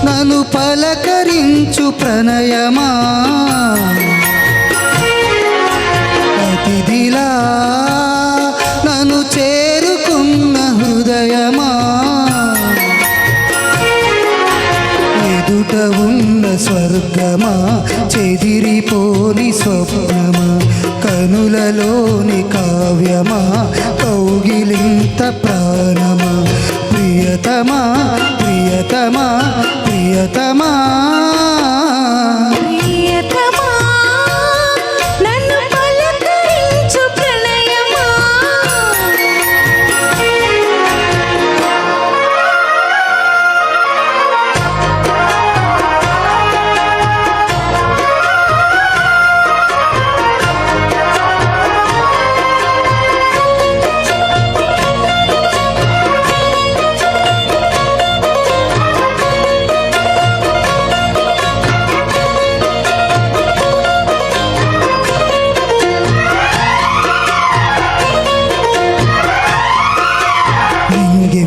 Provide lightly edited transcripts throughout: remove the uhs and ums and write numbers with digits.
నన్ను పలకరించు ప్రణయమా అతిథిలా నన్ను చేరుకున్న హృదయమా ఎదుట ఉన్న స్వర్గమా చెదిరిపోని స్వప్నమా కనులలోని కావ్యమా కౌగిలింత ప్రాణమా ప్రియతమా ప్రియతమా ప్రియతమా ప్రియతమా నన్ను పలకరించు ప్రణయమా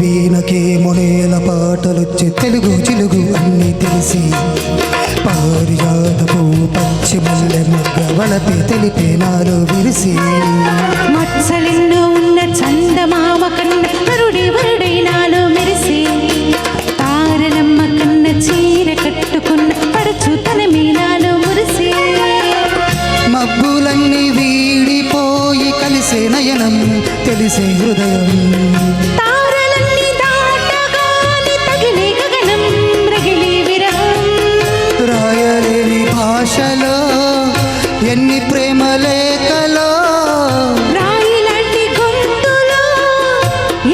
వీణకే మొనేల పాటలొచ్చి తెలుగు చిలుగు అన్నీ తెలిసి పారిజాతపు పచ్చి మల్లె మొగ్గ వలపే తెలిపే నాలో విరిసి మత్సలిన్నో ఉన్న చందమామ కన్న వరుడి వరుడై నాలో మెరిసి తారలమ్మ కన్న చీర కట్టుకున్న పడుచు తన మీనాలో మురిసి మబ్బులన్నీ వీడిపోయి కలిసే నయనం తెలిసే హృదయం రాయలేని భాషలో ఎన్ని ప్రేమ లేఖలో రాయిలాంటి గొంతులో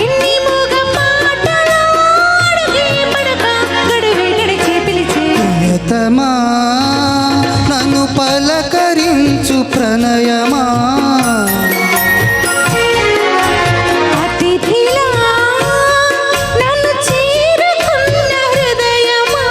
ఎన్ని మూగ పాటలో అడుగే పడక గడువే గడిచే పిలిచే ప్రియతమా నన్ను పలకరించు ప్రణయమా అతిథిలా నన్ను చేరుకున్న హృదయమా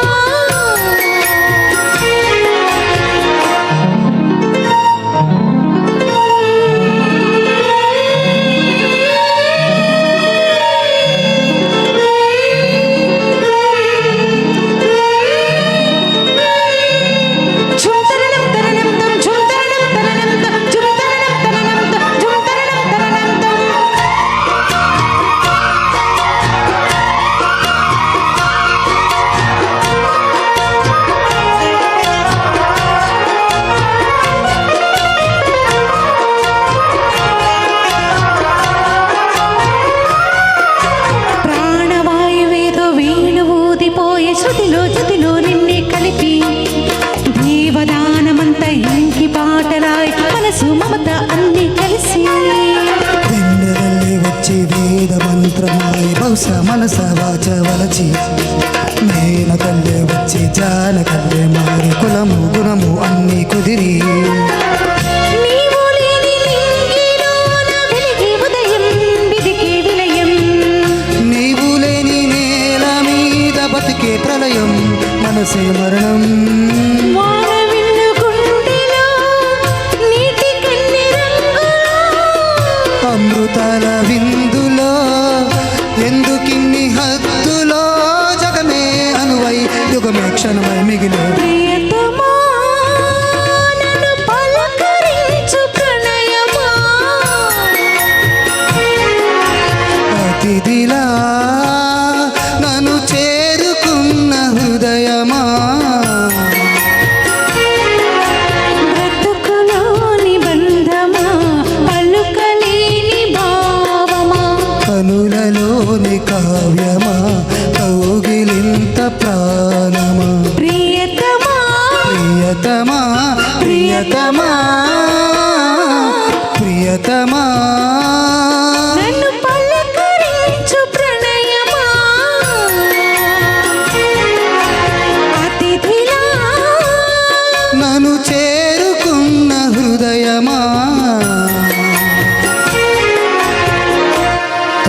ఝుంతరణం తరణం తం ఝుంతరణం తరణం తం ఝుంతరణం తరణం తం ఝుంతరణం తరణం తం ప్రాణవాయువేదో వీణు ఊదిపోయే శృతిలో నిన్నే కలిపి దేవదానమంత ఇంకి పాటలాయ్ మనసు మమత అన్ని కలిసి వెన్నెలల్లే వచ్చి వేద మంత్రమాయ బహుశా మనస వాచ వలచి మేన కల్లే వచ్చి జాన కల్లే మారి కులము గుణము అన్నీ కుదిరి నీవు లేని నింగిలోన వెలిగే ఉదయం విదికే విలయం నీవు లేని నేల మీద బతికే ప్రళయం మనసే మరణం